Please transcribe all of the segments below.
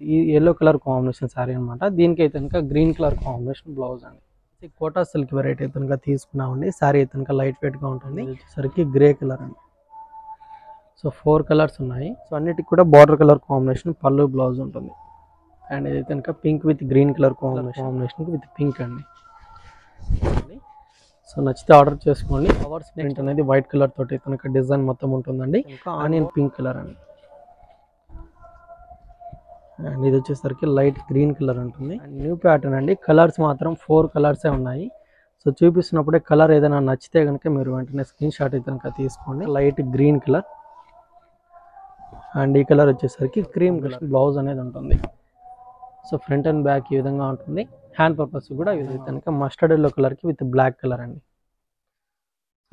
ఈ yellow colour combination sari అనమాట. దీనికైతే కనుక గ్రీన్ కలర్ కాంబినేషన్ బ్లౌజ్ అండి. కోటా సిల్క్ వెరైటీ అయితే కనుక తీసుకున్నామండి. శారీ అయితే కనుక లైట్ వెయిట్గా ఉంటుంది. వచ్చేసరికి గ్రే కలర్ అండి. సో 4 కలర్స్ ఉన్నాయి. సో అన్నిటికి కూడా బార్డర్ కలర్ కాంబినేషన్ పళ్ళు బ్లౌజ్ ఉంటుంది. అండ్ ఇదైతే కనుక pink with green colour combination with pink అండి. సో నచ్చితే ఆర్డర్ చేసుకోండి. కవర్స్ ప్రింట్ అనేది వైట్ కలర్ తోటి కనుక డిజైన్ మొత్తం ఉంటుందండి. ఆనియన్ పింక్ కలర్ అండి. అండ్ ఇది వచ్చేసరికి లైట్ గ్రీన్ కలర్ ఉంటుంది. అండ్ న్యూ ప్యాటర్న్ అండి. కలర్స్ మాత్రం 4 కలర్సే ఉన్నాయి. సో చూపిస్తున్నప్పుడే కలర్ ఏదైనా నచ్చితే కనుక మీరు వెంటనే స్క్రీన్ షాట్ అయితే కనుక తీసుకోండి. లైట్ గ్రీన్ కలర్ అండ్ ఈ కలర్ వచ్చేసరికి క్రీమ్ కలర్ బ్లౌజ్ అనేది ఉంటుంది. సో ఫ్రంట్ అండ్ బ్యాక్ ఈ విధంగా ఉంటుంది. హ్యాండ్ పర్పస్ కూడా ఇది కనుక మస్టర్డ్ ఎల్లో కలర్కి విత్ బ్లాక్ కలర్ అండి.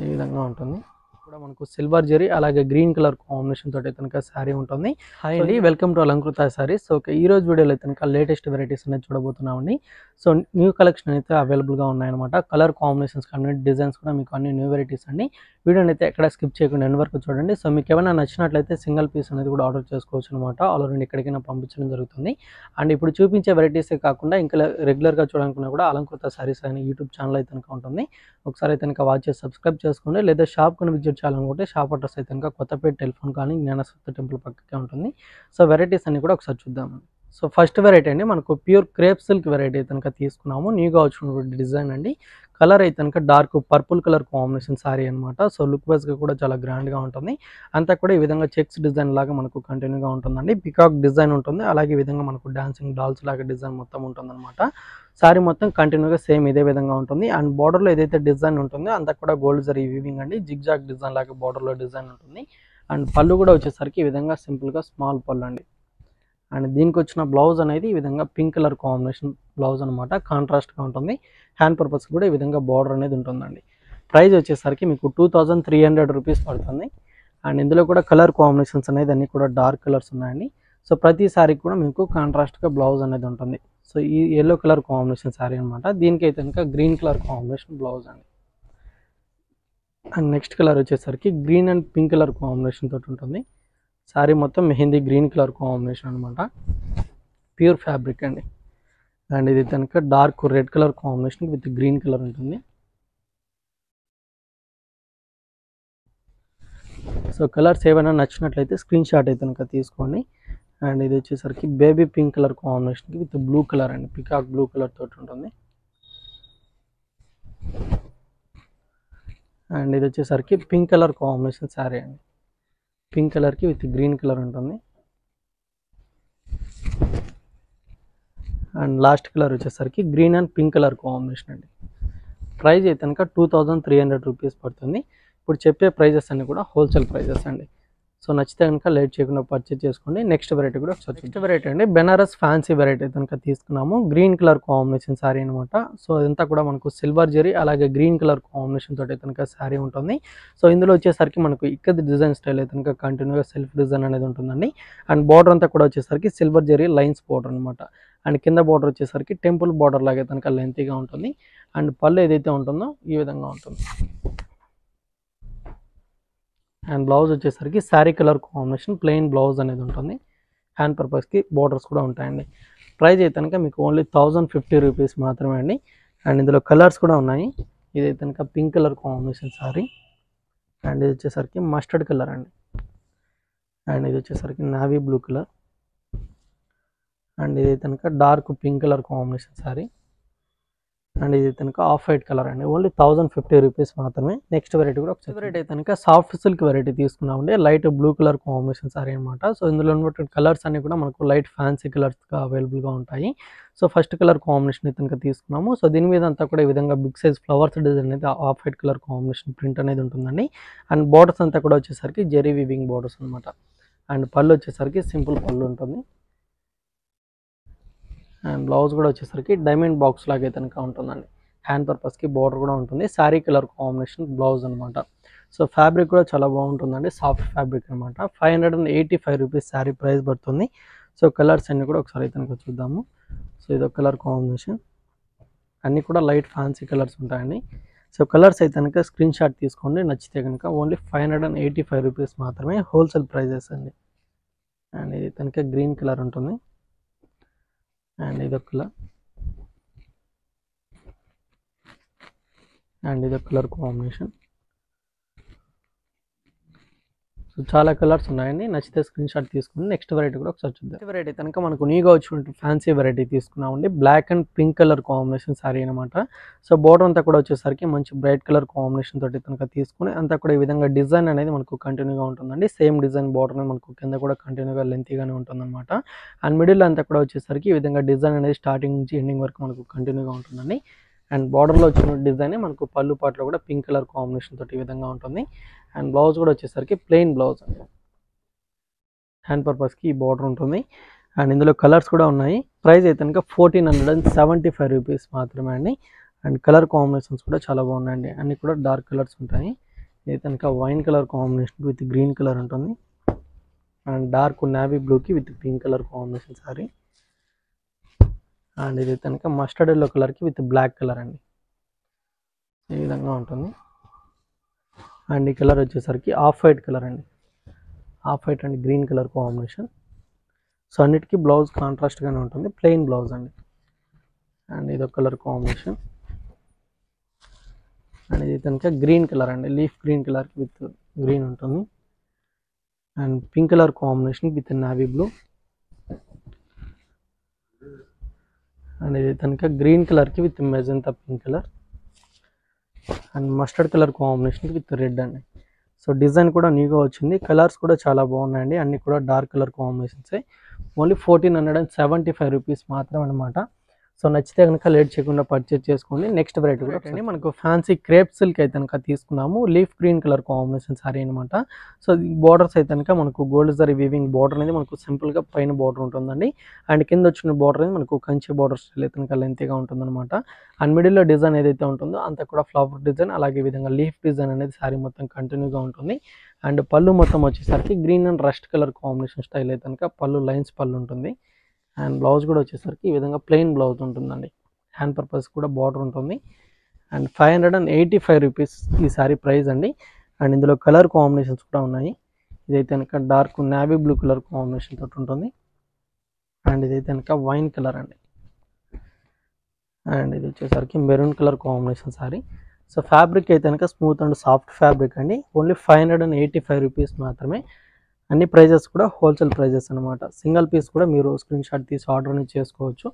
ఈ విధంగా ఉంటుంది. కూడా మనకు సిల్వర్ జరీ అలాగే గ్రీన్ కలర్ కాంబినేషన్ తోటి కనుక శారీ ఉంటుంది. హాయ్ అండి, welcome to Alankrita saris. So ఈ రోజు వీడియోలో అయితే కనుక లేటెస్ట్ వెరైటీస్ అనేది చూడబోతున్నామండి. సో న్యూ కలెక్షన్ అయితే అవైలబుల్గా ఉన్నాయన్నమాట. కలర్ కాంబినేషన్స్ కానీ డిజైన్స్ కూడా మీకు అన్ని న్యూ వెరైటీస్ అండి. వీడియోని అయితే ఎక్కడ స్కిప్ చేయకుండా ఎండ్ వరకు చూడండి. సో మీకు ఏమైనా నచ్చినట్లయితే సింగిల్ పీస్ అనేది కూడా ఆర్డర్ చేసుకోవచ్చు అనమాట. ఆల్ ఓవర్ ఎక్కడికైనా పంపించడం జరుగుతుంది. అండ్ ఇప్పుడు చూపించే వెరైటీసే కాకుండా ఇంకా రెగ్యులర్గా చూడాలనుకున్నా కూడా అలంకృత శారీస్ అనే యూట్యూబ్ ఛానల్ అయితే కనుక ఉంటుంది. ఒకసారి అయితే కనుక వాచ్ చేసి సబ్స్క్రైబ్ చేసుకోండి. లేదా షాప్ కొని విజిట్ చేయాలనుకుంటే షాప్ అడ్రస్ అయితే కనుక కొత్తపేట టెలిఫోన్ కానీ జ్ఞానశక్తి టెంపుల్ పక్కకే ఉంటుంది. సో వెరైటీస్ అన్ని కూడా ఒకసారి చూద్దాము. సో ఫస్ట్ వెరైటీ అండి, మనకు ప్యూర్ క్రేప్ సిల్క్ వెరైటీ అయితే కనుక తీసుకున్నాము. న్యూగా వచ్చినటువంటి డిజైన్ అండి. కలర్ అయితే కనుక dark purple colour combination sari అనమాట. సో లుక్ వైజ్గా కూడా చాలా గ్రాండ్గా ఉంటుంది. అంతా కూడా ఈ విధంగా చెక్స్ డిజైన్ లాగా మనకు కంటిన్యూగా ఉంటుందండి. పికాక్ డిజైన్ ఉంటుంది. అలాగే ఈ విధంగా మనకు డాన్సింగ్ డాల్స్ లాగా డిజైన్ మొత్తం ఉంటుందన్నమాట. శారీ మొత్తం కంటిన్యూగా సేమ్ ఇదే విధంగా ఉంటుంది. అండ్ బార్డర్లో ఏదైతే డిజైన్ ఉంటుందో అంతా కూడా గోల్డ్ జరీ వీవింగ్ అండి. జిగ్జాగ్ డిజైన్ లాగా బార్డర్లో డిజైన్ ఉంటుంది. అండ్ పళ్ళు కూడా వచ్చేసరికి ఈ విధంగా సింపుల్గా స్మాల్ పళ్ళు అండి. అండ్ దీనికి వచ్చిన బ్లౌజ్ అనేది ఈ విధంగా పింక్ కలర్ కాంబినేషన్ బ్లౌజ్ అనమాట. కాంట్రాస్ట్గా ఉంటుంది. హ్యాండ్ పర్పస్ కూడా ఈ విధంగా బార్డర్ అనేది ఉంటుందండి. ప్రైస్ వచ్చేసరికి మీకు 2300 రూపీస్ పడుతుంది. అండ్ ఇందులో కూడా కలర్ కాంబినేషన్స్ అనేది అన్నీ కూడా డార్క్ కలర్స్ ఉన్నాయండి. సో ప్రతి శారీకి కూడా మీకు కాంట్రాస్ట్గా బ్లౌజ్ అనేది ఉంటుంది. సో ఈ ఎల్లో కలర్ కాంబినేషన్ శారీ అనమాట. దీనికైతే కనుక గ్రీన్ కలర్ కాంబినేషన్ బ్లౌజ్ అండి. అండ్ నెక్స్ట్ కలర్ వచ్చేసరికి green and pink colour combination తోటి ఉంటుంది. శారీ మొత్తం మెహందీ గ్రీన్ కలర్ కాంబినేషన్ అనమాట. ప్యూర్ ఫ్యాబ్రిక్ అండి. అండ్ ఇది కనుక dark red colour combination with green colour ఉంటుంది. సో కలర్స్ ఏమైనా నచ్చినట్లయితే స్క్రీన్ షాట్ అయితే కనుక తీసుకోండి. అండ్ ఇది వచ్చేసరికి బేబీ పింక్ కలర్ కాంబినేషన్కి విత్ బ్లూ కలర్ అండి. పికాక్ బ్లూ కలర్ తోటి ఉంటుంది. అండ్ ఇది వచ్చేసరికి పింక్ కలర్ కాంబినేషన్ శారీ అండి. పింక్ కలర్కి విత్ గ్రీన్ కలర్ ఉంటుంది. అండ్ లాస్ట్ కలర్ వచ్చేసరికి green and pink colour combination అండి. ప్రైస్ అయితే కనుక 2300 రూపీస్ పడుతుంది. ఇప్పుడు చెప్పే ప్రైజెస్ అన్ని కూడా హోల్సేల్ ప్రైజెస్ అండి. సో నచ్చితే కనుక లేట్ చేయకుండా పర్చేజ్ చేసుకోండి. నెక్స్ట్ వెరైటీ కూడా ఒకసారి నెక్స్ట్ వెరైటీ అండి, బెనారస్ ఫ్యాన్సీ వెరైటీ కనుక తీసుకున్నాము. గ్రీన్ కలర్ కాంబినేషన్ శారీ అనమాట. సో ఇదంతా కూడా మనకు సిల్వర్ జరీ అలాగే గ్రీన్ కలర్ కాంబినేషన్ తోటి కనుక శారీ ఉంటుంది. సో ఇందులో వచ్చేసరికి మనకు ఇక్కడ డిజైన్ స్టైల్ అయితే కనుక కంటిన్యూగా సెల్ఫ్ డిజైన్ అనేది ఉంటుందండి. అండ్ బార్డర్ అంతా కూడా వచ్చేసరికి సిల్వర్ జరీ లైన్స్ బార్డర్ అనమాట. అండ్ కింద బార్డర్ వచ్చేసరికి టెంపుల్ బార్డర్ లాగా కనుక లెంతీగా ఉంటుంది. అండ్ పళ్ళు ఏదైతే ఉంటుందో ఈ విధంగా ఉంటుంది. అండ్ బ్లౌజ్ వచ్చేసరికి sari colour combination plain blouse అనేది ఉంటుంది. హ్యాండ్ పర్పస్కి బార్డర్స్ కూడా ఉంటాయండి. ప్రైస్ అయితే కనుక మీకు ఓన్లీ 1050 రూపీస్ మాత్రమే అండి. అండ్ ఇందులో కలర్స్ కూడా ఉన్నాయి. ఇదైతే కనుక pink colour combination sari. And ఇది వచ్చేసరికి మస్టర్డ్ కలర్ అండి. అండ్ ఇది వచ్చేసరికి నావీ బ్లూ కలర్. అండ్ ఇది కనుక dark pink colour combination sari. And ఇది కనుక ఆఫ్ వైట్ కలర్ అండి. ఓన్లీ 1050 రూపీస్ మాత్రమే. నెక్స్ట్ వెరైటీ కూడా ఒకసారి వెరైటీ అయితే కనుక సాఫ్ట్ సిల్క్ వెరైటీ తీసుకున్నామండి. Light blue colour combination sari అనమాట. సో ఇందులో ఉన్న కలర్స్ అన్ని కూడా మనకు లైట్ ఫ్యాన్సీ కలర్స్గా అవైలబుల్గా ఉంటాయి. సో ఫస్ట్ కలర్ కాంబినేషన్ అయితే కనుక తీసుకున్నాము. సో దీని మీద అంతా కూడా ఈ విధంగా బిగ్ సైజ్ ఫ్లవర్స్ డిజైన్ అనేది off white colour combination print అనేది ఉంటుందండి. అండ్ బార్డర్స్ అంతా కూడా వచ్చేసరికి జెరీ వీవింగ్ బార్డర్స్ అనమాట. అండ్ పళ్ళు వచ్చేసరికి సింపుల్ పళ్ళు ఉంటుంది. అండ్ బ్లౌజ్ కూడా వచ్చేసరికి డైమండ్ బాక్స్ లాగా అయితే కనుక ఉంటుందండి. హ్యాండ్ పర్పస్కి బార్డర్ కూడా ఉంటుంది. శారీ కలర్ కాంబినేషన్ బ్లౌజ్ అనమాట. సో ఫ్యాబ్రిక్ కూడా చాలా బాగుంటుందండి. సాఫ్ట్ ఫ్యాబ్రిక్ అనమాట. 585 రూపీస్ శారీ ప్రైస్ పడుతుంది. సో కలర్స్ అన్నీ కూడా ఒకసారి అయితే కనుక చూద్దాము. సో ఇదొక కలర్ కాంబినేషన్. అన్నీ కూడా లైట్ ఫ్యాన్సీ కలర్స్ ఉంటాయండి. సో కలర్స్ అయితే కనుక స్క్రీన్ షాట్ తీసుకోండి. నచ్చితే కనుక ఓన్లీ 585 రూపీస్ మాత్రమే హోల్సేల్ ప్రైజెస్ అండి. అండ్ ఇది కనుక గ్రీన్ కలర్ ఉంటుంది. అండ్ ఇదొక కలర్, అండ్ ఇదొక కలర్ కాంబినేషన్. సో చాలా కలర్స్ ఉన్నాయండి, నచ్చితే స్క్రీన్ షాట్ తీసుకుని నెక్స్ట్ వెరైటీ కూడా ఒకసారి చూద్దాం. నెక్స్ట్ వెరైటీ కనుక మనకు నీగా వచ్చినట్టు ఫ్యాన్సీ వెరైటీ తీసుకున్నామండి. Black and pink colour combination sari అనమాట. సో బోర్డర్ అంతా కూడా వచ్చేసరికి మంచి బ్రైట్ కలర్ కాంబినేషన్ తోటి కనుక తీసుకుని అంతా కూడా ఈ విధంగా డిజైన్ అనేది మనకు కంటిన్యూగా ఉంటుందండి. సేమ్ డిజైన్ బోర్డర్ మనకు కింద కూడా కంటిన్యూగా లెంతీగానే ఉంటుందన్నమాట. అండ్ మిడిల్ అంతా కూడా వచ్చేసరికి ఈ విధంగా డిజైన్ అనేది స్టార్టింగ్ నుంచి ఎండింగ్ వరకు మనకు కంటిన్యూగా ఉంటుందండి. అండ్ బార్డర్లో వచ్చిన డిజైన్ మనకు పళ్ళు పాటలో కూడా పింక్ కలర్ కాంబినేషన్ తోటి ఈ విధంగా ఉంటుంది. అండ్ బ్లౌజ్ కూడా వచ్చేసరికి ప్లెయిన్ బ్లౌజ్, హ్యాండ్ పర్పస్కి ఈ బార్డర్ ఉంటుంది. అండ్ ఇందులో కలర్స్ కూడా ఉన్నాయి. ప్రైస్ అయితే కనుక 1475 రూపీస్ మాత్రమే అండి. అండ్ కలర్ కాంబినేషన్స్ కూడా చాలా బాగున్నాయండి, అన్ని కూడా డార్క్ కలర్స్ ఉంటాయి. ఇది కనుక wine colour combination with green colour ఉంటుంది. అండ్ డార్క్ నేవీ బ్లూకి with pink colour combination sorry. And ఇది కనుక మస్టర్డ్ ఎల్లో కలర్కి విత్ బ్లాక్ కలర్ అండి, ఈ విధంగా ఉంటుంది. అండ్ ఈ కలర్ వచ్చేసరికి ఆఫ్ వైట్ కలర్ అండి, off white and green colour combination. So అన్నిటికీ బ్లౌజ్ కాంట్రాస్ట్గానే ఉంటుంది, ప్లెయిన్ బ్లౌజ్ అండి. అండ్ ఇదొక కలర్ కాంబినేషన్. అండ్ ఇది కనుక గ్రీన్ కలర్ అండి, లీఫ్ గ్రీన్ కలర్కి విత్ గ్రీన్ ఉంటుంది. And pink colour combination with navy blue. And ఇది కనుక గ్రీన్ కలర్కి with magenta pink colour. And mustard colour combination with red అండి. సో డిజైన్ కూడా న్యూగా వచ్చింది, కలర్స్ కూడా చాలా బాగున్నాయండి, అన్ని కూడా dark colour combinations. Only 1475 rupees మాత్రం అనమాట. సో నచ్చితే కనుక లేట్ చేయకుండా పర్చేజ్ చేసుకోండి. నెక్స్ట్ వెరైటీ కూడా అండి మనకు ఫ్యాన్సీ క్రేప్ సిల్క్ అయితే కనుక తీసుకున్నాము. Leaf green colour combination sari అనమాట. సో బోర్డర్స్ అయితే కనుక మనకు గోల్డ్ జరీ వీవింగ్ బోర్డర్ అనేది మనకు సింపుల్గా పైన బోర్డర్ ఉంటుందండి. అండ్ కింద వచ్చిన బోర్డర్ అనేది మనకు కంచి బోర్డర్ స్టైల్ అయితే కనుక లెంతీగా ఉంటుందన్నమాట. అండ్ మిడిల్లో డిజైన్ ఏదైతే ఉంటుందో అంతా కూడా ఫ్లవర్ డిజైన్, అలాగే ఈ విధంగా లీఫ్ డిజైన్ అనేది సారీ మొత్తం కంటిన్యూగా ఉంటుంది. అండ్ పళ్ళు మొత్తం వచ్చేసరికి green and rust colour combination style అయితే కనుక పళ్ళు లైన్స్ పళ్ళు ఉంటుంది. అండ్ బ్లౌజ్ కూడా వచ్చేసరికి ఈ విధంగా ప్లెయిన్ బ్లౌజ్ ఉంటుందండి, హ్యాండ్ పర్పస్ కూడా బార్డర్ ఉంటుంది. అండ్ 585 రూపీస్ ఈ సారీ ప్రైస్ అండి. అండ్ ఇందులో కలర్ కాంబినేషన్స్ కూడా ఉన్నాయి. ఇదైతే కనుక dark navy blue colour combination తోటి ఉంటుంది. అండ్ ఇదైతే కనుక వైన్ కలర్ అండి. అండ్ ఇది వచ్చేసరికి maroon colour combination sorry. So fabric అయితే కనుక స్మూత్ అండ్ సాఫ్ట్ ఫ్యాబ్రిక్ అండి. ఓన్లీ 585 రూపీస్ మాత్రమే. అన్ని ప్రైజెస్ కూడా హోల్సేల్ ప్రైజెస్ అనమాట. సింగిల్ పీస్ కూడా మీరు స్క్రీన్ షాట్ తీసి ఆర్డర్ అనేది చేసుకోవచ్చు.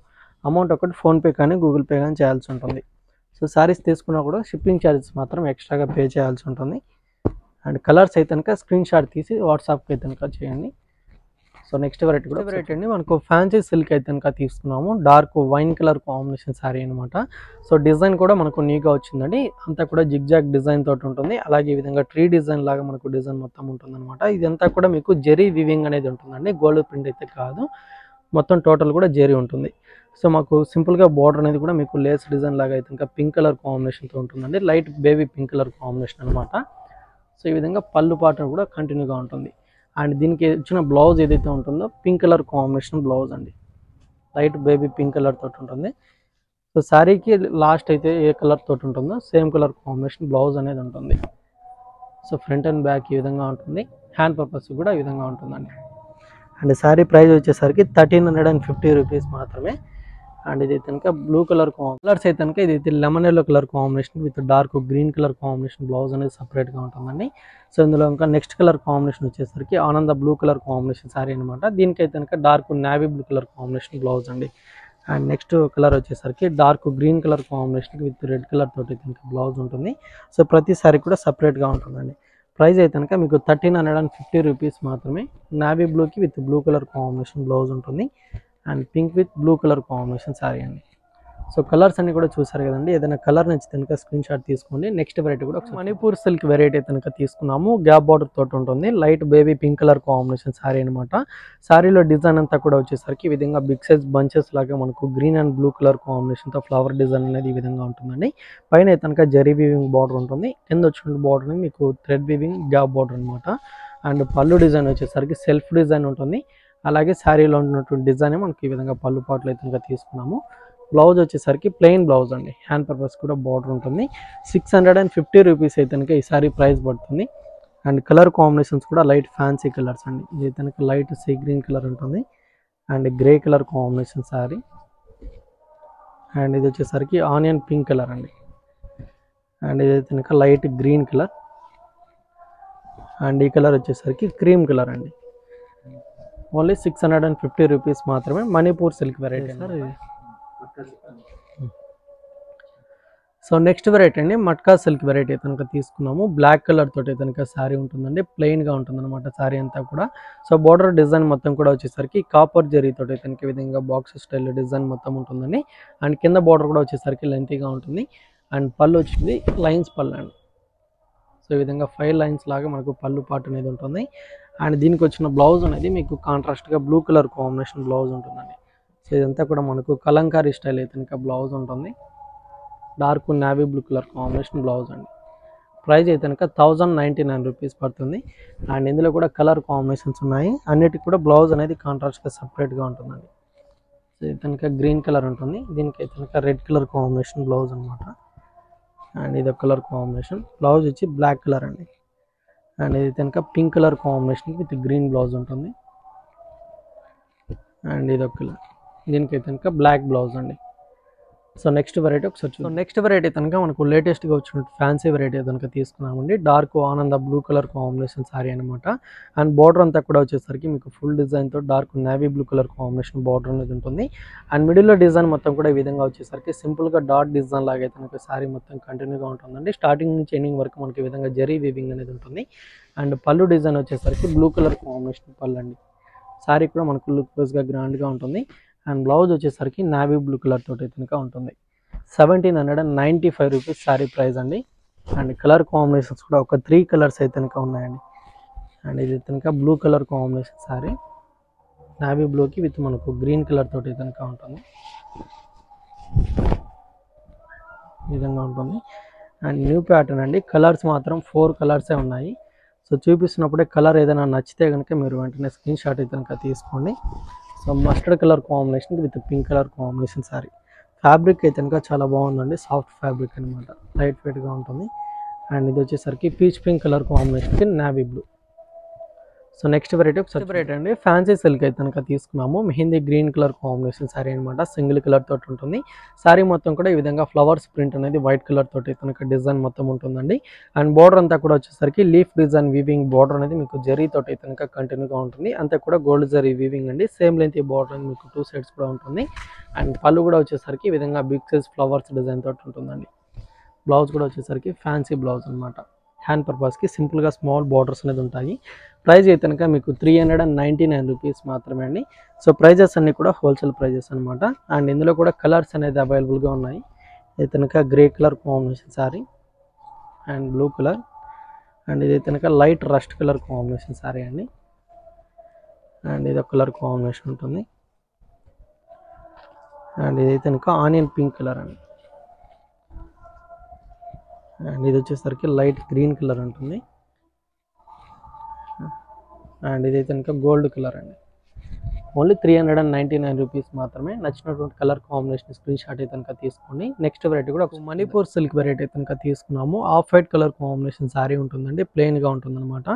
అమౌంట్ ఒకటి ఫోన్పే కానీ గూగుల్ పే కానీ చేయాల్సి ఉంటుంది. సో శారీస్ తీసుకున్నా కూడా షిప్పింగ్ ఛార్జెస్ మాత్రం ఎక్స్ట్రాగా పే చేయాల్సి ఉంటుంది. అండ్ కలర్స్ అయితే కనుక స్క్రీన్ షాట్ తీసి వాట్సాప్కి అయితే కనుక చేయండి. సో నెక్స్ట్ వెరైటీ కూడా వెరైటీ అండి మనకు ఫ్యాన్సీ సిల్క్ అయితే కనుక తీసుకున్నాము. Dark wine colour combination sari అనమాట. సో డిజైన్ కూడా మనకు నీగా వచ్చిందండి, అంతా కూడా జిగ్జాగ్ డిజైన్ తోటి ఉంటుంది. అలాగే ఈ విధంగా ట్రీ డిజైన్ లాగా మనకు డిజైన్ మొత్తం ఉంటుందన్నమాట. ఇదంతా కూడా మీకు జెరీ వివింగ్ అనేది ఉంటుందండి, గోల్డ్ ప్రింట్ అయితే కాదు, మొత్తం టోటల్ కూడా జెరీ ఉంటుంది. సో మాకు సింపుల్గా బార్డర్ అనేది కూడా మీకు లేస్ డిజైన్ లాగా అయితే ఇంకా పింక్ కలర్ కాంబినేషన్తో ఉంటుందండి, light baby pink colour combination అనమాట. సో ఈ విధంగా పళ్ళు పాట కూడా కంటిన్యూగా ఉంటుంది. అండ్ దీనికి ఇచ్చిన బ్లౌజ్ ఏదైతే ఉంటుందో పింక్ కలర్ కాంబినేషన్ బ్లౌజ్ అండి, లైట్ బేబీ పింక్ కలర్ తోటి ఉంటుంది. సో శారీకి లాస్ట్ అయితే ఏ కలర్ తోటి ఉంటుందో సేమ్ కలర్ కాంబినేషన్ బ్లౌజ్ అనేది ఉంటుంది. సో ఫ్రంట్ అండ్ బ్యాక్ ఈ విధంగా ఉంటుంది, హ్యాండ్ పర్పస్ కూడా ఈ విధంగా ఉంటుందండి. అండ్ శారీ ప్రైస్ వచ్చేసరికి 1350 రూపీస్ మాత్రమే. అండ్ ఇది కనుక బ్లూ కలర్ కలర్స్ అయితే కనుక ఇది lemon yellow colour combination with dark green colour combination blouse అనేది సపరేట్గా ఉంటుందండి. సో ఇందులో ఇంకా నెక్స్ట్ కలర్ కాంబినేషన్ వచ్చేసరికి ఆనంద బ్లూ కలర్ కాంబినేషన్ సారీ అనమాట. దీనికైతే కనుక dark navy blue colour combination blouse అండి. అండ్ నెక్స్ట్ కలర్ వచ్చేసరికి dark green colour combination with red colour తోటి కనుక బ్లౌజ్ ఉంటుంది. సో ప్రతి సారీ కూడా సపరేట్గా ఉంటుందండి. ప్రైస్ అయితే కనుక మీకు 1350 రూపీస్ మాత్రమే. నావీ బ్లూకి with blue colour combination blouse ఉంటుంది. And pink with blue colour combination sari అండి. సో కలర్స్ అన్ని కూడా చూసారు కదండి, ఏదైనా కలర్ నచ్చితే కనుక స్క్రీన్ షాట్ తీసుకోండి. నెక్స్ట్ వెరైటీ కూడా మణిపూర్ సిల్క్ వెరైటీ కనుక తీసుకున్నాము. గ్యాప్ బార్డర్ తోటి ఉంటుంది, light baby pink colour combination sari అనమాట. సారీలో డిజైన్ అంతా కూడా వచ్చేసరికి ఈ విధంగా బిగ్ సైజ్ బంచెస్ లాగా మనకు గ్రీన్ అండ్ బ్లూ కలర్ కాంబినేషన్తో ఫ్లవర్ డిజైన్ అనేది ఈ విధంగా ఉంటుందండి. పైన అయితే కనుక జరీ వీవింగ్ బార్డర్ ఉంటుంది, కింద వచ్చిన బార్డర్ మీకు థ్రెడ్ వీవింగ్ గ్యాప్ బార్డర్ అనమాట. అండ్ పళ్ళు డిజైన్ వచ్చేసరికి సెల్ఫ్ డిజైన్ ఉంటుంది. అలాగే శారీలో ఉన్నటువంటి డిజైన్ మనకి ఈ విధంగా పళ్ళు పాటలు అయితే కనుక తీసుకున్నాము. బ్లౌజ్ వచ్చేసరికి ప్లెయిన్ బ్లౌజ్ అండి, హ్యాండ్ పర్పస్ కూడా బార్డర్ ఉంటుంది. 650 రూపీస్ అయితే కనుక ఈ సారీ ప్రైస్ పడుతుంది. అండ్ కలర్ కాంబినేషన్స్ కూడా లైట్ ఫ్యాన్సీ కలర్స్ అండి. ఇది కనుక లైట్ సీ గ్రీన్ కలర్ ఉంటుంది and grey colour combination sorry. And ఇది వచ్చేసరికి ఆనియన్ పింక్ కలర్ అండి. అండ్ ఇదైతే కనుక లైట్ గ్రీన్ కలర్. అండ్ ఈ కలర్ వచ్చేసరికి క్రీమ్ కలర్ అండి. ఓన్లీ 650 రూపీస్ మాత్రమే. మణిపూర్ సిల్క్ వెరైటీ సార్ ఇది. సో నెక్స్ట్ వెరైటీ అండి మట్కా సిల్క్ వెరైటీ కనుక తీసుకున్నాము. బ్లాక్ కలర్ తోటి కనుక శారీ ఉంటుందండి. ప్లెయిన్గా ఉంటుంది అనమాట శారీ అంతా కూడా. సో బార్డర్ డిజైన్ మొత్తం కూడా వచ్చేసరికి కాపర్ జరీ తోటి కనుక ఈ విధంగా బాక్స్ స్టైల్ డిజైన్ మొత్తం ఉంటుందండి. అండ్ కింద బార్డర్ కూడా వచ్చేసరికి లెంతీగా ఉంటుంది. అండ్ పళ్ళు వచ్చింది లైన్స్ పళ్ళు అండి. సో ఈ విధంగా 5 లైన్స్ లాగా మనకు పళ్ళు పార్ట్ అనేది ఉంటుంది. అండ్ దీనికి వచ్చిన బ్లౌజ్ అనేది మీకు కాంట్రాస్ట్గా బ్లూ కలర్ కాంబినేషన్ బ్లౌజ్ ఉంటుందండి. సో ఇదంతా కూడా మనకు కలంకారీ స్టైల్ అయితే కనుక బ్లౌజ్ ఉంటుంది. Dark navy blue colour combination blouse అండి. ప్రైస్ అయితే కనుక 1099 రూపీస్ పడుతుంది. అండ్ ఇందులో కూడా కలర్ కాంబినేషన్స్ ఉన్నాయి. అన్నిటికి కూడా బ్లౌజ్ అనేది కాంట్రాస్ట్గా సపరేట్గా ఉంటుందండి. సో ఇది కనుక గ్రీన్ కలర్ ఉంటుంది. దీనికి అయితే కనుక రెడ్ కలర్ కాంబినేషన్ బ్లౌజ్ అనమాట. అండ్ ఇది ఒక కలర్ కాంబినేషన్. బ్లౌజ్ వచ్చి బ్లాక్ కలర్ అండి. అండ్ ఇది కనుక pink colour combination with green blouse ఉంటుంది. అండ్ ఇది ఒక కలర్. దీనికి కనుక బ్లాక్ బ్లౌజ్ అండి. సో నెక్స్ట్ వెరైటీ ఒకసారి చూద్దాం. నెక్స్ట్ వెరైటీ కనుక మనకు లేటెస్ట్గా వచ్చిన ఫ్యాన్సీ వెరైటీ కనుక తీసుకున్నామండి. డార్క్ ఆనంద బ్లూ కలర్ కాంబినేషన్ సారీ అనమాట. అండ్ బార్డర్ అంతా కూడా వచ్చేసరికి మీకు ఫుల్ డిజైన్తో dark navy blue colour combination border అనేది ఉంటుంది. అండ్ మిడిల్లో డిజైన్ మొత్తం కూడా ఈ విధంగా వచ్చేసరికి సింపుల్గా డాట్ డిజైన్ లాగా అయితే మనకు సారీ మొత్తం కంటిన్యూగా ఉంటుందండి. స్టార్టింగ్ నుంచి ఎండింగ్ వరకు మనకి ఈ విధంగా జరీ వీవింగ్ అనేది ఉంటుంది. అండ్ పళ్ళు డిజైన్ వచ్చేసరికి బ్లూ కలర్ కాంబినేషన్ పళ్ళు అండి. సారీ కూడా మనకు లుక్ వైజ్గా గ్రాండ్గా ఉంటుంది. అండ్ బ్లౌజ్ వచ్చేసరికి నావీ బ్లూ కలర్ తోటి కనుక ఉంటుంది. 1795 రూపీస్ సారీ ప్రైస్ అండి. అండ్ కలర్ కాంబినేషన్స్ కూడా ఒక 3 కలర్స్ అయితే కనుక ఉన్నాయండి. అండ్ ఇది కనుక blue colour combination sorry. Navy బ్లూకి విత్ మనకు గ్రీన్ కలర్ తోటి కనుక ఉంటుంది. ఈ విధంగా ఉంటుంది. అండ్ న్యూ ప్యాటర్న్ అండి. కలర్స్ మాత్రం 4 కలర్సే ఉన్నాయి. సో చూపిస్తున్నప్పుడే కలర్ ఏదైనా నచ్చితే కనుక మీరు వెంటనే స్క్రీన్ షాట్ అయితే కనుక తీసుకోండి. So mustard colour combination with pink colour combination sorry. Fabric అయితే కనుక చాలా బాగుందండి. సాఫ్ట్ ఫ్యాబ్రిక్ అనమాట. లైట్ వెయిట్గా ఉంటుంది. అండ్ ఇది వచ్చేసరికి పీచ్ పింక్ కలర్ కాంబినేషన్కి navy blue. So next variety ఒకసారి వెరైటీ అండి ఫ్యాన్సీ సిల్క్ అయితే కనుక తీసుకున్నాము. Mehndi green colour combination sari అనమాట. సింగిల్ కలర్ తోటి ఉంటుంది. సారీ మొత్తం కూడా ఈ విధంగా ఫ్లవర్స్ ప్రింట్ అనేది వైట్ కలర్ తోటి కనుక డిజైన్ మొత్తం ఉంటుందండి. అండ్ బార్డర్ అంతా కూడా వచ్చేసరికి లీఫ్ డిజైన్ వీవింగ్ బార్డర్ అనేది మీకు జరీ తోటి కనుక కంటిన్యూగా ఉంటుంది. అంతా కూడా గోల్డ్ జరీ వీవింగ్ అండి. సేమ్ లెంత్ ఈ బార్డర్ అనేది మీకు 2 సైడ్స్ కూడా ఉంటుంది. అండ్ పళ్ళు కూడా వచ్చేసరికి ఈ విధంగా బిగ్ సైజ్ ఫ్లవర్స్ డిజైన్ తోటి ఉంటుందండి. బ్లౌజ్ కూడా వచ్చేసరికి ఫ్యాన్సీ బ్లౌజ్ అనమాట. హ్యాండ్ పర్పస్కి సింపుల్గా స్మాల్ బార్డర్స్ అనేది ఉంటాయి. ప్రైస్ అయితే కనుక మీకు 399 రూపీస్ మాత్రమే అండి. సో ప్రైజెస్ అన్నీ కూడా హోల్సేల్ ప్రైజెస్ అనమాట. అండ్ ఇందులో కూడా కలర్స్ అనేది అవైలబుల్గా ఉన్నాయి. ఇది కనుక grey colour combination sorry and blue colour. And ఇది కనుక light rust colour combination sari అండి. అండ్ ఇది ఒక కలర్ కాంబినేషన్ ఉంటుంది. అండ్ ఇది కనుక ఆనియన్ పింక్ కలర్ అండి. అండ్ ఇది వచ్చేసరికి లైట్ గ్రీన్ కలర్ ఉంటుంది. అండ్ ఇది కనుక గోల్డ్ కలర్ అండి. ఓన్లీ 399 రూపీస్ మాత్రమే. నచ్చినటువంటి కలర్ కాంబినేషన్ స్క్రీన్ షాట్ అయితే కనుక తీసుకోండి. నెక్స్ట్ వెరైటీ కూడా ఒక మణిపూర్ సిల్క్ వెరైటీ అయితే కనుక తీసుకున్నాము. Off white colour combination sorry ఉంటుందండి. ప్లెయిన్గా ఉంటుంది అనమాట.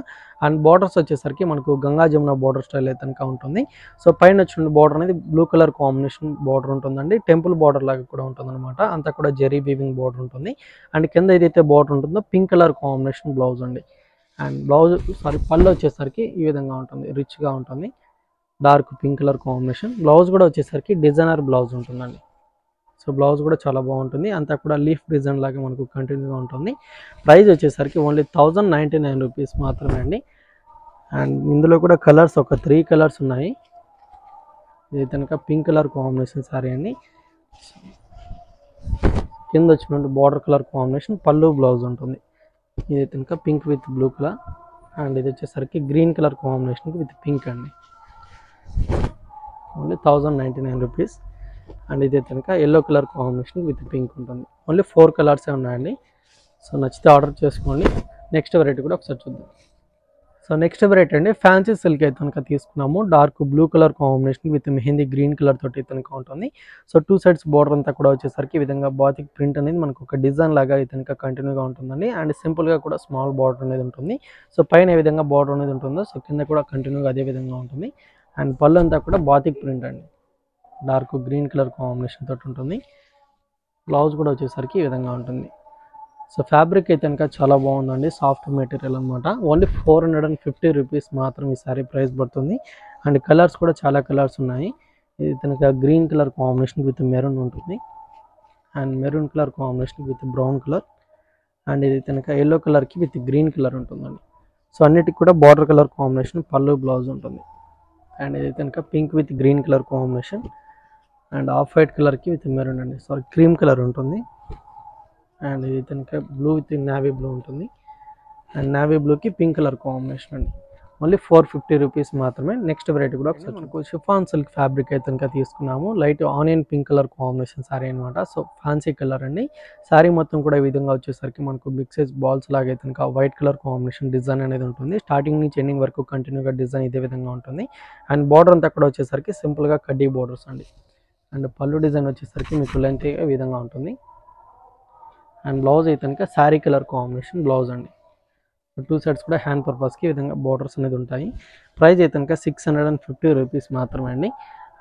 అండ్ బార్డర్స్ వచ్చేసరికి మనకు గంగా జమున బార్డర్ స్టైల్ అయితే కనుక ఉంటుంది. సో పైన వచ్చిన బార్డర్ అనేది బ్లూ కలర్ కాంబినేషన్ బార్డర్ ఉంటుందండి. టెంపుల్ బార్డర్ లాగా కూడా ఉంటుంది అనమాట. అంతా కూడా జెరీ వీవింగ్ బార్డర్ ఉంటుంది. అండ్ కింద ఏదైతే బార్డర్ ఉంటుందో పింక్ కలర్ కాంబినేషన్ బ్లౌజ్ అండి. అండ్ బ్లౌజ్ పళ్ళు వచ్చేసరికి ఈ విధంగా ఉంటుంది. రిచ్గా ఉంటుంది. Dark pink colour combination. Blouse కూడా వచ్చేసరికి డిజైనర్ బ్లౌజ్ ఉంటుందండి. సో బ్లౌజ్ కూడా చాలా బాగుంటుంది. అంతా కూడా లీఫ్ డిజైన్ లాగా మనకు కంటిన్యూగా ఉంటుంది. ప్రైస్ వచ్చేసరికి ఓన్లీ 1099 రూపీస్ మాత్రమే అండి. అండ్ ఇందులో కూడా కలర్స్ ఒక 3 కలర్స్ ఉన్నాయి. ఇది కనుక పింక్ కలర్ కాంబినేషన్ సారీ అండి. కింద వచ్చినటువంటి బార్డర్ కలర్ కాంబినేషన్ పళ్ళు బ్లౌజ్ ఉంటుంది. ఇది కనుక pink with blue colour. And ఇది వచ్చేసరికి green colour combination with pink అండి. Only 1099 rupees. అండ్ ఇది కనుక yellow colour combination with pink ఉంటుంది. ఓన్లీ 4 కలర్సే ఉన్నాయండి. సో నచ్చితే ఆర్డర్ చేసుకోండి. నెక్స్ట్ వెరైటీ కూడా ఒకసారి చూద్దాం. సో నెక్స్ట్ వెరైటీ అండి ఫ్యాన్సీ సిల్క్ అయితే కనుక తీసుకున్నాము. Dark blue colour combination with mehndi green colour తోటి కనుక ఉంటుంది. సో 2 సైడ్స్ బార్డర్ అంతా కూడా వచ్చేసరికి ఈ విధంగా బాతిక్ ప్రింట్ అనేది మనకు ఒక డిజైన్ లాగా అయితే కనుక కంటిన్యూగా ఉంటుందండి. అండ్ సింపుల్గా కూడా స్మాల్ బార్డర్ అనేది ఉంటుంది. సో పైన ఏ విధంగా బార్డర్ అనేది ఉంటుందో సో కింద కూడా కంటిన్యూగా అదే విధంగా ఉంటుంది. అండ్ పళ్ళు అంతా కూడా బాతిక్ ప్రింట్ అండి. డార్క్ గ్రీన్ కలర్ కాంబినేషన్ తోటి ఉంటుంది. బ్లౌజ్ కూడా వచ్చేసరికి ఈ విధంగా ఉంటుంది. సో ఫ్యాబ్రిక్ అయితే కనుక చాలా బాగుందండి, సాఫ్ట్ మెటీరియల్ అనమాట. ఓన్లీ 450 రూపీస్ మాత్రం ఈ సారీ ప్రైస్ పడుతుంది. అండ్ కలర్స్ కూడా చాలా కలర్స్ ఉన్నాయి. ఇది కనుక green colour combination with maroon ఉంటుంది, and maroon colour combination with brown colour, and ఇది కనుక ఎల్లో కలర్కి విత్ గ్రీన్ కలర్ ఉంటుందండి. సో అన్నిటికి కూడా బార్డర్ కలర్ కాంబినేషన్ పళ్ళు బ్లౌజ్ ఉంటుంది. అండ్ ఇది కనుక pink with green colour combination, and off white కలర్కి విత్ మెరూన్ అండి, సారీ క్రీమ్ కలర్ ఉంటుంది. అండ్ ఇది కనుక బ్లూ విత్ నావీ బ్లూ ఉంటుంది, అండ్ నావీ బ్లూకి పింక్ కలర్ కాంబినేషన్ అండి. ఓన్లీ 450 రూపీస్ మాత్రమే. నెక్స్ట్ వెరైటీ కూడా ఒకసారి షిఫాన్ సిల్క్ ఫ్యాబ్రిక్ అయితే కనుక తీసుకున్నాము. Light onion pink colour combination sari అనమాట. సో ఫ్యాన్సీ కలర్ అండి. సారీ మొత్తం కూడా ఈ విధంగా వచ్చేసరికి మనకు బిగ్ సైజ్ బాల్స్ లాగా అయితే కనుక వైట్ కలర్ కాంబినేషన్ డిజైన్ అనేది ఉంటుంది. స్టార్టింగ్ నుంచి ఎండింగ్ వరకు కంటిన్యూగా డిజైన్ ఇదే విధంగా ఉంటుంది. అండ్ బార్డర్ అంతా కూడా వచ్చేసరికి సింపుల్గా కడ్డీ బార్డర్స్ అండి. అండ్ పళ్ళు డిజైన్ వచ్చేసరికి మీకు లెంత్ ఈ విధంగా ఉంటుంది. అండ్ బ్లౌజ్ అయితే కనుక శారీ కలర్ కాంబినేషన్ బ్లౌజ్ అండి. టూ సైడ్స్ కూడా హ్యాండ్ పర్పస్కి ఈ విధంగా బోర్డర్స్ అనేది ఉంటాయి. ప్రైస్ అయితే కనుక 650 రూపీస్ మాత్రమే అండి.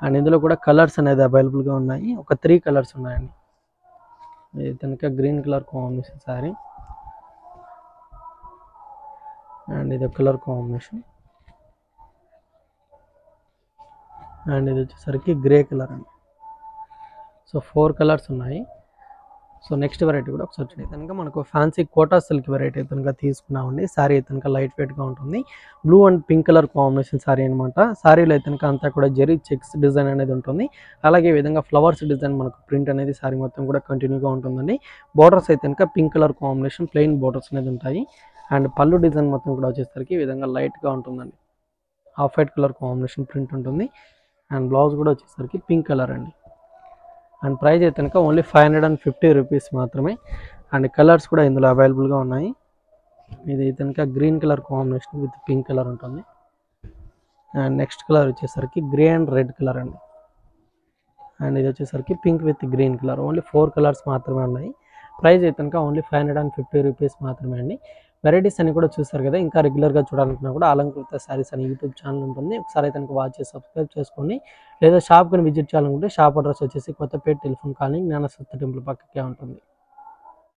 అండ్ ఇందులో కూడా కలర్స్ అనేది అవైలబుల్గా ఉన్నాయి. ఒక 3 కలర్స్ ఉన్నాయండి. ఇది కనుక green colour combination sari, and ఇది కలర్ కాంబినేషన్, అండ్ ఇది వచ్చేసరికి గ్రే కలర్ అండి. సో 4 కలర్స్ ఉన్నాయి. సో నెక్స్ట్ వెరైటీ కూడా ఒకసారి చూడండి. కనుక మనకు ఫ్యాన్సీ కోటా సిల్క్ వెరైటీ అయితే కనుక తీసుకున్నామండి. సారీ అయితే కనుక లైట్ వెయిట్గా ఉంటుంది. Blue and pink colour combination sari అనమాట. సారీలో అయితే కనుక అంతా కూడా జెరీ చెక్స్ డిజైన్ అనేది ఉంటుంది. అలాగే ఈ విధంగా ఫ్లవర్స్ డిజైన్ మనకు ప్రింట్ అనేది సారీ మొత్తం కూడా కంటిన్యూగా ఉంటుందండి. బోర్డర్స్ అయితే కనుక pink colour combination plain borders అనేది ఉంటాయి. అండ్ పళ్ళు డిజైన్ మొత్తం కూడా వచ్చేసరికి ఈ విధంగా లైట్గా ఉంటుందండి. Off white colour combination print ఉంటుంది. అండ్ బ్లౌజ్ కూడా వచ్చేసరికి పింక్ కలర్ అండి. అండ్ ప్రైస్ అయితే కనుక ఓన్లీ 550 రూపీస్ మాత్రమే. అండ్ కలర్స్ కూడా ఇందులో అవైలబుల్గా ఉన్నాయి. ఇది కనుక green colour combination with pink colour ఉంటుంది. అండ్ నెక్స్ట్ కలర్ వచ్చేసరికి గ్రే అండ్ రెడ్ కలర్ అండి. అండ్ ఇది వచ్చేసరికి pink with green colour. Only 4 colours మాత్రమే ఉన్నాయి. ప్రైస్ అయితే కనుక ఓన్లీ 550 రూపీస్ మాత్రమే అండి. వెరైటీస్ అన్ని కూడా చూస్తారు కదా. ఇంకా రెగ్యులర్గా చూడాలనుకున్నా కూడా అలంకృత శారీస్ అని యూట్యూబ్ ఛానల్ ఉంటుంది. ఒకసారి అయితే కనుక వాచ్ చేసి సబ్స్క్రైబ్ చేసుకోండి. లేదా షాప్కి విజిట్ చేయాలనుకుంటే షాప్ అడ్రస్ వచ్చేసి కొత్తపేట టెలిఫోన్ కాలనీ జ్ఞానసత్య టెంపుల్ పక్కకే ఉంటుంది.